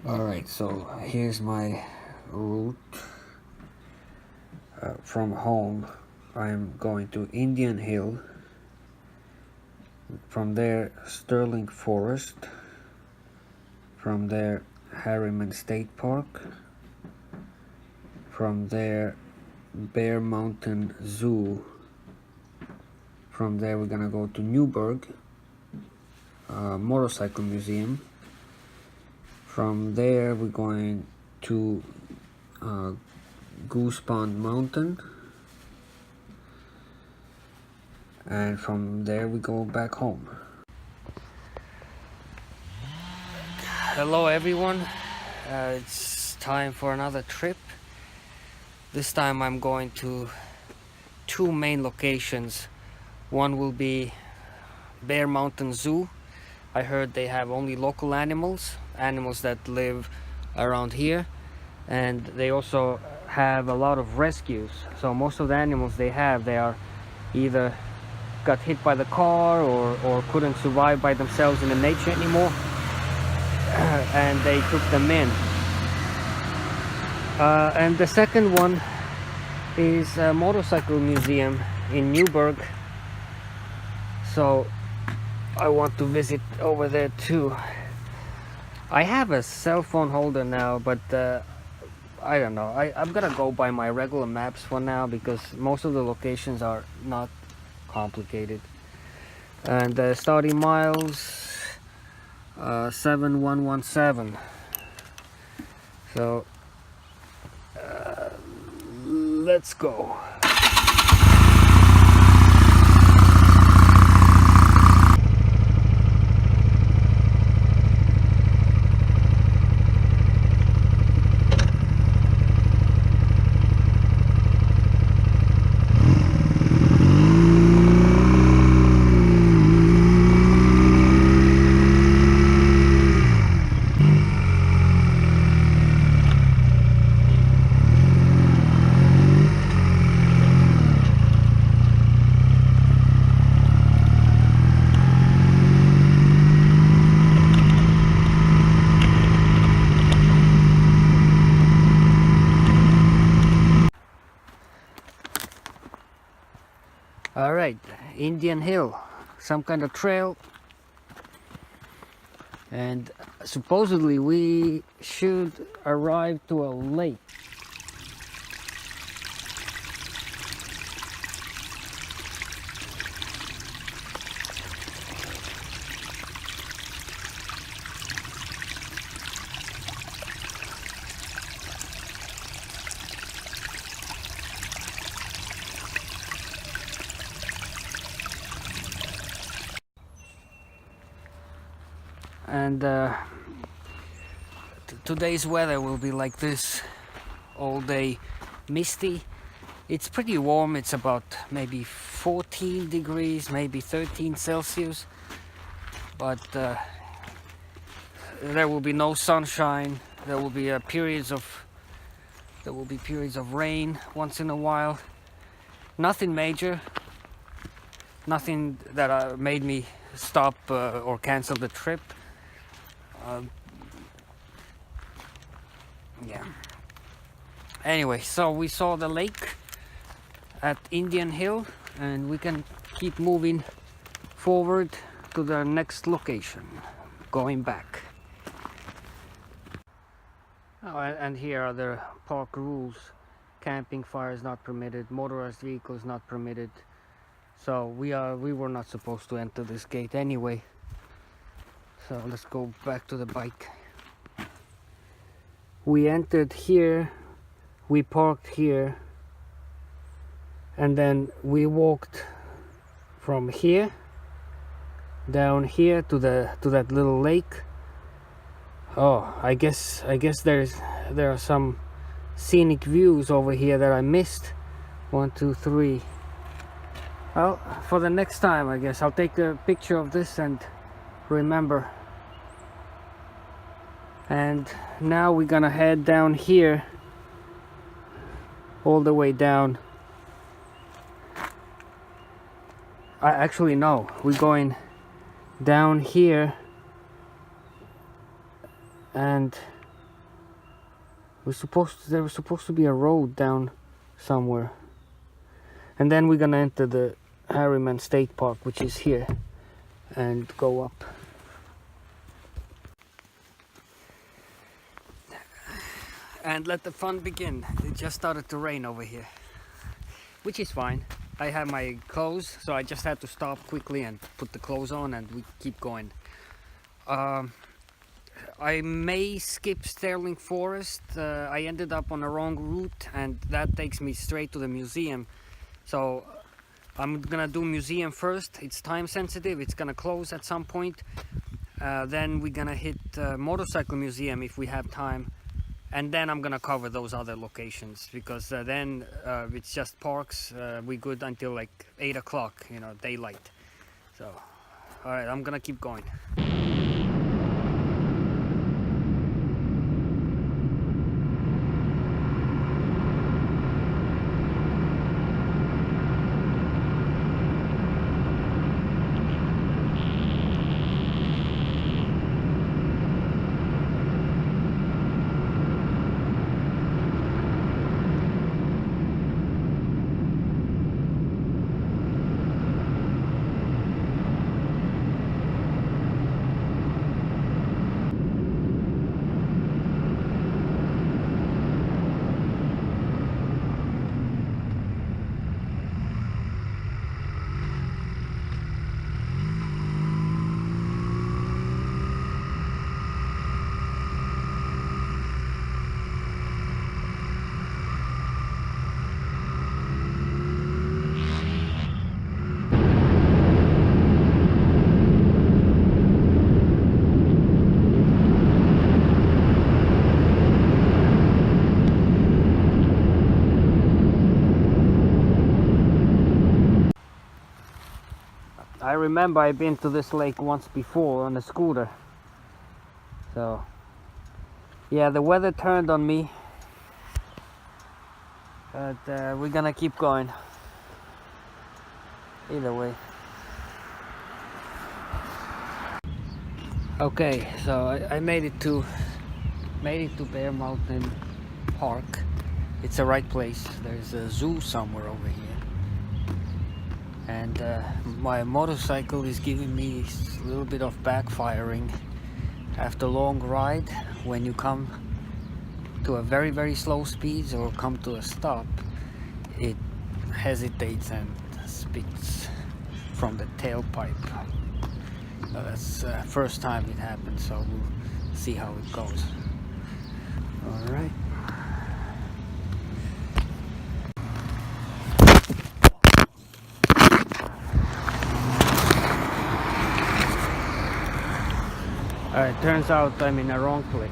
Alright, so here's my route from home. I'm going to Indian Hill, from there Sterling Forest, from there Harriman State Park, from there Bear Mountain Zoo, from there we're gonna go to Newburgh Motorcycle Museum. From there we're going to Goose Pond Mountain, and from there we go back home. Hello everyone, it's time for another trip. This time I'm going to two main locations. One will be Bear Mountain Zoo. I heard they have only local animals that live around here, and they also have a lot of rescues. So most of the animals they are either got hit by the car or couldn't survive by themselves in the nature anymore, and they took them in. And the second one is a motorcycle museum in Newburgh, so I want to visit over there too. I have a cell phone holder now, but I don't know, I'm gonna go by my regular maps for now, because most of the locations are not complicated. And starting miles 7117. So let's go. All right, Indian Hill, some kind of trail, and supposedly we should arrive to a lake. And today's weather will be like this all day, misty. It's pretty warm, it's about maybe 14 degrees, maybe 13 Celsius, but there will be no sunshine. There will be periods of rain once in a while. Nothing major, nothing that made me stop or cancel the trip. Yeah. Anyway, so we saw the lake at Indian Hill, and we can keep moving forward to the next location, going back. Oh, and here are the park rules. Camping fire is not permitted, motorized vehicles not permitted. So we were not supposed to enter this gate anyway. So let's go back to the bike. We entered here, we parked here, and then we walked from here down here to that little lake. Oh, I guess there are some scenic views over here that I missed. 1, 2, 3. Well, for the next time, I guess I'll take a picture of this and remember. And now we're gonna head down here, all the way down. Actually no, we're going down here and There was supposed to be a road down somewhere. And then we're gonna enter the Harriman State Park, which is here, and go up. And let the fun begin. It just started to rain over here, which is fine. I have my clothes, so I just had to stop quickly and put the clothes on, and we keep going. I may skip Sterling Forest. I ended up on the wrong route, and that takes me straight to the museum. So I'm gonna do museum first. It's time sensitive, it's gonna close at some point. Then we're gonna hit Motorcycle Museum if we have time. And then I'm gonna cover those other locations, because then it's just parks. We're good until like 8 o'clock, you know, daylight. So, alright, I'm gonna keep going. I remember I've been to this lake once before on a scooter. So yeah, the weather turned on me, but we're gonna keep going either way. Okay, so I made it to Bear Mountain Park. It's the right place. There's a zoo somewhere over here. And my motorcycle is giving me a little bit of backfiring after a long ride. When you come to a very, very slow speeds or come to a stop, it hesitates and spits from the tailpipe. So that's the first time it happened, so we'll see how it goes. All right. It turns out I'm in the wrong place.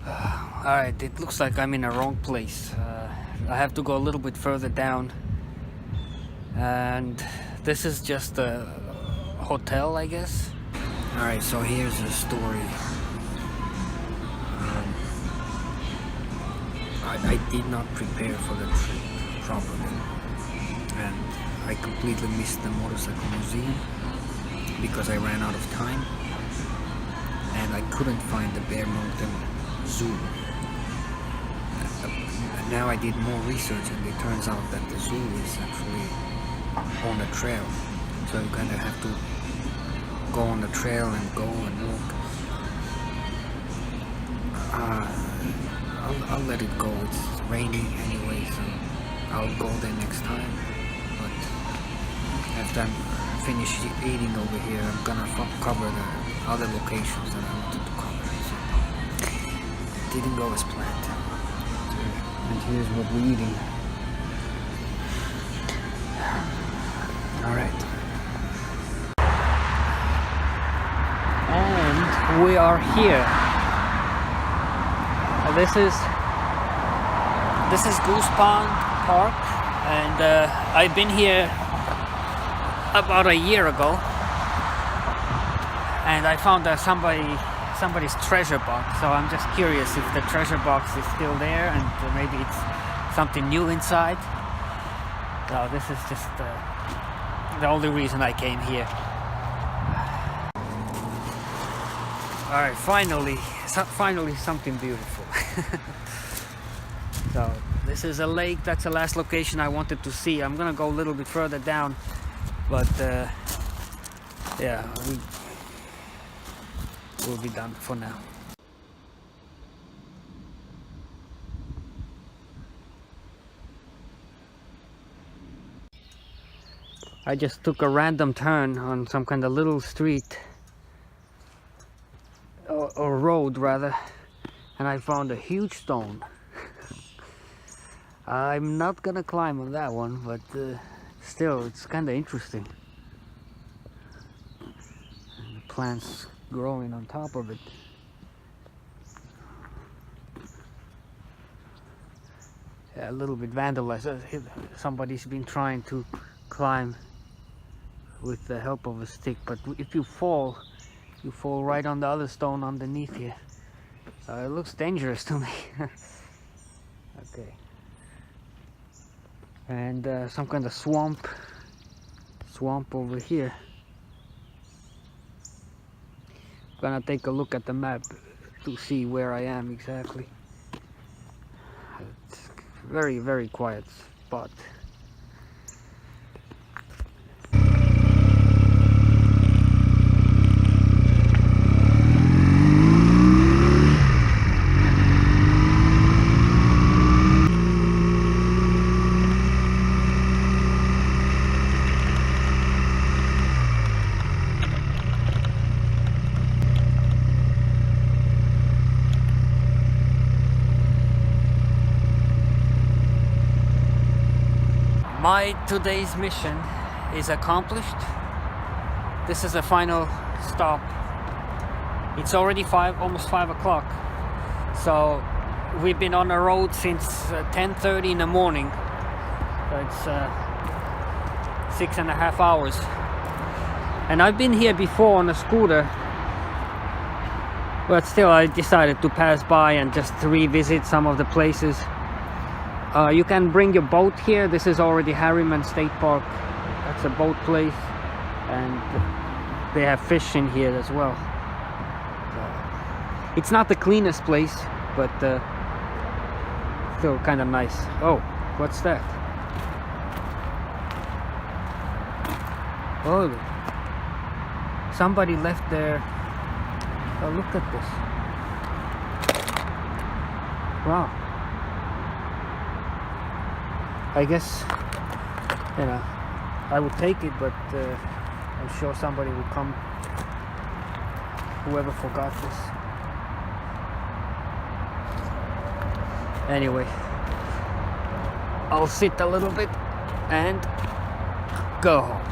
Alright, it looks like I'm in the wrong place. I have to go a little bit further down. And this is just a hotel, I guess. Alright, so here's the story. I did not prepare for the trip properly. And I completely missed the Motorcycle Museum because I ran out of time, and I couldn't find the Bear Mountain Zoo. Now I did more research, and it turns out that the zoo is actually on the trail, so you kind of have to go on the trail and go and walk. I'll let it go. It's raining anyway, so I'll go there next time. But after I'm finished eating over here, I'm gonna cover the other locations that I wanted to cover. So it didn't go as planned. And here's what we're eating. Alright. And we are here. This is Goose Pond Park, and I've been here about a year ago, and I found somebody's treasure box. So I'm just curious if the treasure box is still there, and maybe it's something new inside. So this is just the only reason I came here. All right, finally something beautiful. So this is a lake. That's the last location I wanted to see. I'm gonna go a little bit further down, but yeah, we'll be done for now. I just took a random turn on some kind of little street or road rather, and I found a huge stone. I'm not gonna climb on that one, but still, it's kind of interesting. And the plants growing on top of it. Yeah, a little bit vandalized. Somebody's been trying to climb with the help of a stick, but if you fall right on the other stone underneath here. It looks dangerous to me. Okay. And some kind of swamp over here. Gonna take a look at the map to see where I am exactly. It's very, very quiet spot. My today's mission is accomplished. This is the final stop. It's already almost 5 o'clock. So we've been on the road since 10:30 in the morning. It's 6.5 hours. And I've been here before on a scooter, but still I decided to pass by and just revisit some of the places. You can bring your boat here. This is already Harriman State Park. That's a boat place, and they have fish in here as well. So, it's not the cleanest place, but still kind of nice. Oh, what's that? Oh, somebody left there. Oh, look at this. Wow. I guess, you know, I would take it, but I'm sure somebody will come, whoever forgot this. Anyway, I'll sit a little bit and go home.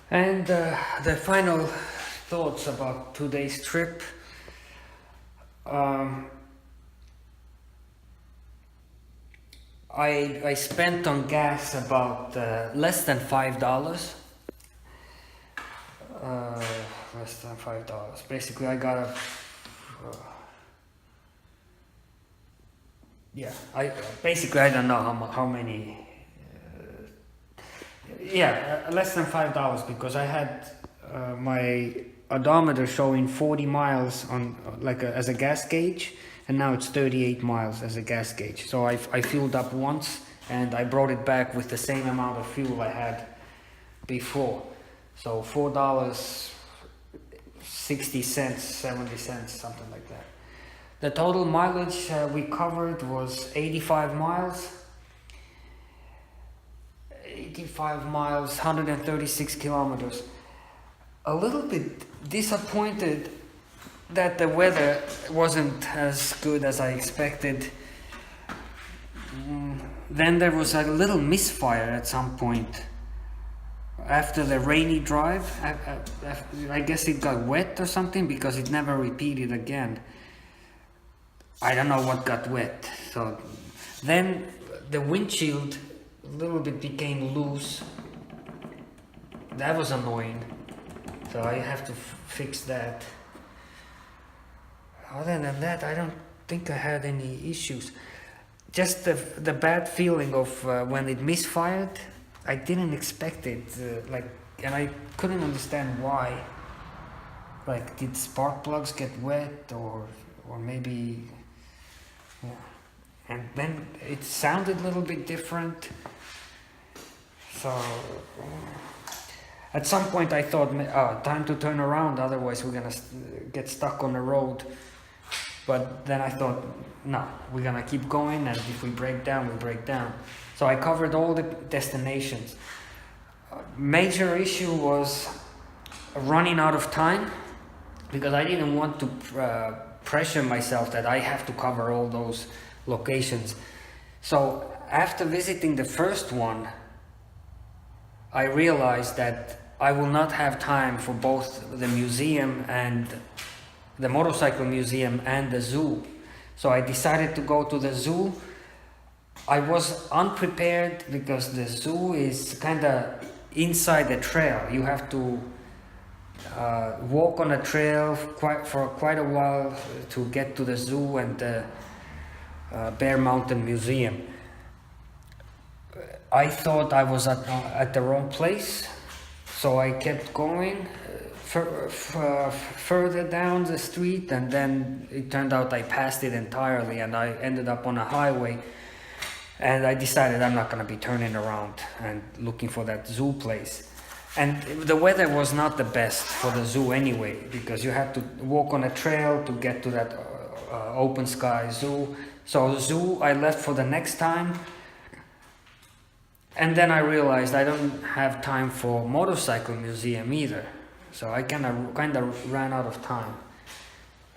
And the final thoughts about today's trip. I spent on gas about less than $5. Less than $5. Basically, I got a yeah. I don't know how many. Yeah, less than $5 because I had my odometer showing 40 miles on as a gas gauge, and now it's 38 miles as a gas gauge. So I filled up once and I brought it back with the same amount of fuel I had before. So $4.60, 70 cents, something like that. The total mileage we covered was 85 miles. 85 miles, 136 kilometers. A little bit disappointed that the weather wasn't as good as I expected. Then there was a little misfire at some point. after the rainy drive, I guess it got wet or something, because it never repeated again. I don't know what got wet. So then the windshield a little bit became loose. That was annoying. So I have to fix that. Other than that, I don't think I had any issues. Just the bad feeling of when it misfired. I didn't expect it, and I couldn't understand why. Like, did spark plugs get wet, or maybe, yeah. And then it sounded a little bit different. So at some point I thought, oh, time to turn around, otherwise we're gonna get stuck on the road. But then I thought, no, we're gonna keep going, and if we break down, we break down. So I covered all the destinations. Major issue was running out of time, because I didn't want to pressure myself that I have to cover all those locations. So after visiting the first one, I realized that I will not have time for both the museum and the motorcycle museum and the zoo. So I decided to go to the zoo. I was unprepared because the zoo is kind of inside the trail. You have to walk on a trail for quite a while to get to the zoo and the Bear Mountain Museum. I thought I was at the wrong place, so I kept going further down the street, and then it turned out I passed it entirely, and I ended up on a highway. And I decided I'm not going to be turning around and looking for that zoo place. And the weather was not the best for the zoo anyway, because you had to walk on a trail to get to that open sky zoo. So the zoo I left for the next time. And then I realized I don't have time for motorcycle museum either. So I kind of ran out of time.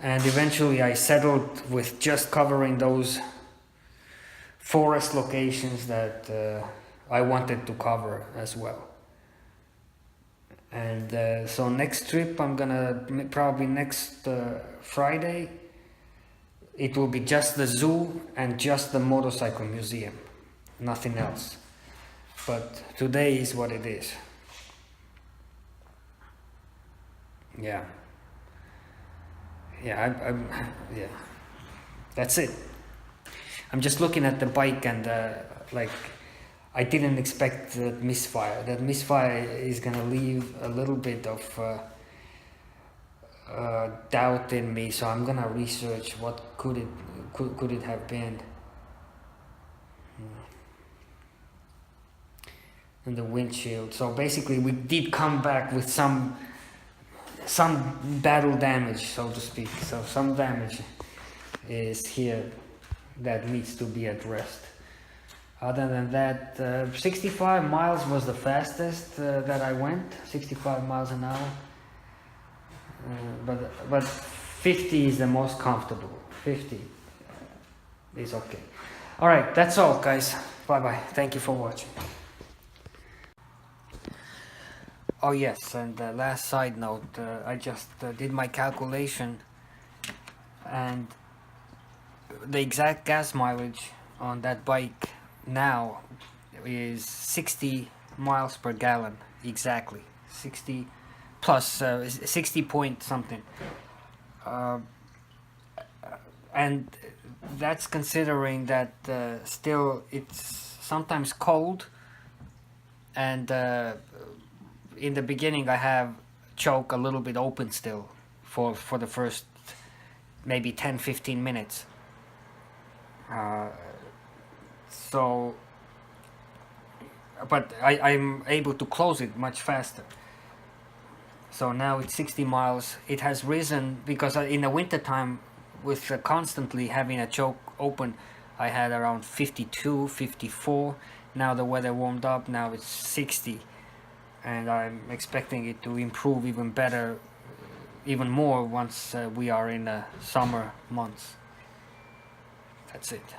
And eventually I settled with just covering those forest locations that I wanted to cover as well. And so next trip, I'm gonna probably next Friday, it will be just the zoo and just the motorcycle museum, nothing else. But today is what it is. Yeah, yeah, that's it. I'm just looking at the bike, and I didn't expect that misfire. That misfire is gonna leave a little bit of doubt in me. So I'm gonna research what could it have been. And the windshield. So basically, we did come back with some battle damage, so to speak. So some damage is here that needs to be addressed. Other than that, 65 miles was the fastest that I went, 65 miles an hour. But 50 is the most comfortable. 50 is okay. All right, that's all, guys. Bye bye. Thank you for watching. Oh yes, and last side note, I just did my calculation, and the exact gas mileage on that bike now is 60 miles per gallon, exactly 60 plus 60 point something, and that's considering that still it's sometimes cold, and in the beginning I have choke a little bit open still for the first maybe 10-15 minutes. So but I'm able to close it much faster. So now it's 60 miles. It has risen because in the winter time, with constantly having a choke open, I had around 52, 54. Now the weather warmed up, now it's 60. And I'm expecting it to improve even better, even more once we are in the summer months. That's it.